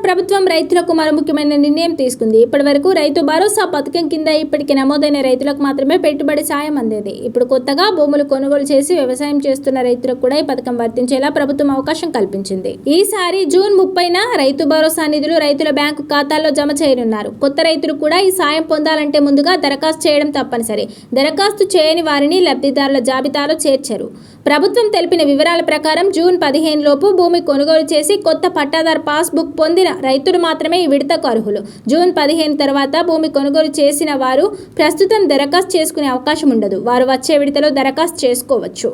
ప్రభుత్వం రైతులకు మరో ముఖ్యమైన నిర్ణయం తీసుకుంది. ఇప్పటివరకు రైతు భరోసా పథకం కింద ఇప్పటికి నమోదైన రైతులకు మాత్రమే పెట్టుబడి సాయం అందేది. ఇప్పుడు కొత్తగా భూములు కొనుగోలు చేసి వ్యవసాయం చేస్తున్న రైతులకు కూడా ఈ పథకం వర్తించేలా ప్రభుత్వం అవకాశం కల్పించింది. ఈసారి జూన్ 30న రైతు భరోసా నిధులు రైతుల బ్యాంకు ఖాతాల్లో జమ చేయనున్నారు. కొత్త రైతులు కూడా ఈ సాయం పొందాలంటే ముందుగా దరఖాస్తు చేయడం తప్పనిసరి. దరఖాస్తు చేయని వారిని లబ్ధిదారుల జాబితాలో చేర్చారు. ప్రభుత్వం తెలిపిన వివరాల ప్రకారం జూన్ 15 లోపు భూమి కొనుగోలు చేసి కొత్త పట్టాదారు పాస్బుక్ పొందిన రైతులు మాత్రమే ఈ విడతకు అర్హులు. జూన్ 15 తర్వాత భూమి కొనుగోలు చేసిన వారు ప్రస్తుతం దరఖాస్తు చేసుకునే అవకాశం ఉండదు. వారు వచ్చే విడతలో దరఖాస్తు చేసుకోవచ్చు.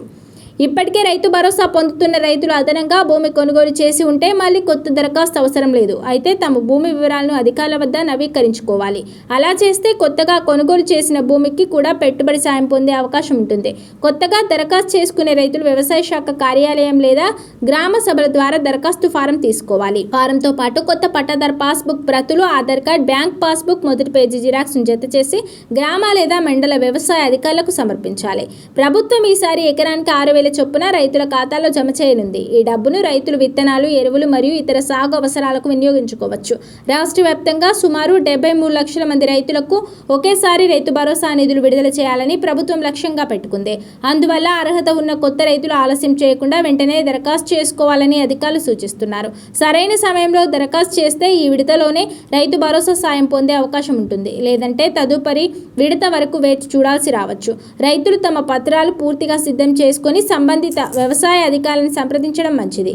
ఇప్పటికే రైతు భరోసా పొందుతున్న రైతులు అదనంగా భూమి కొనుగోలు చేసి ఉంటే మళ్ళీ కొత్త దరఖాస్తు అవసరం లేదు. అయితే తమ భూమి వివరాలను అధికారుల వద్ద నవీకరించుకోవాలి. అలా చేస్తే కొత్తగా కొనుగోలు చేసిన భూమికి కూడా పెట్టుబడి సాయం పొందే అవకాశం ఉంటుంది. కొత్తగా దరఖాస్తు చేసుకునే రైతులు వ్యవసాయ శాఖ కార్యాలయం లేదా గ్రామ సభల ద్వారా దరఖాస్తు ఫారం తీసుకోవాలి. ఫారంతో పాటు కొత్త పట్టాదారు పాస్బుక్ ప్రతులు, ఆధార్ కార్డ్, బ్యాంక్ పాస్బుక్ మొదటి పేజీ జిరాక్స్ ను జత చేసి గ్రామ లేదా మండల వ్యవసాయ అధికారులకు సమర్పించాలి. ప్రభుత్వం ఈసారి ఎకరానికి 6,000 చొప్పున రైతుల ఖాతాలో జమ చేయనుంది. ఈ డబ్బును రైతులు విత్తనాలు, ఎరువులు మరియు ఇతర సాగు అవసరాలకు వినియోగించుకోవచ్చు. రాష్ట్ర వ్యాప్తంగా సుమారు 73 లక్షల మంది రైతులకు ఒకేసారి రైతు భరోసా నిధులు విడుదల చేయాలని ప్రభుత్వం లక్ష్యంగా పెట్టుకుంది. అందువల్ల అర్హత ఉన్న కొత్త రైతులు ఆలస్యం చేయకుండా వెంటనే దరఖాస్తు చేసుకోవాలని అధికారులు సూచిస్తున్నారు. సరైన సమయంలో దరఖాస్తు చేస్తే ఈ విడతలోనే రైతు భరోసా సాయం పొందే అవకాశం ఉంటుంది. లేదంటే తదుపరి విడత వరకు వేచి చూడాల్సి రావచ్చు. రైతులు తమ పత్రాలు పూర్తిగా సిద్ధం చేసుకొని సంబంధిత వ్యవసాయ అధికారులను సంప్రదించడం మంచిది.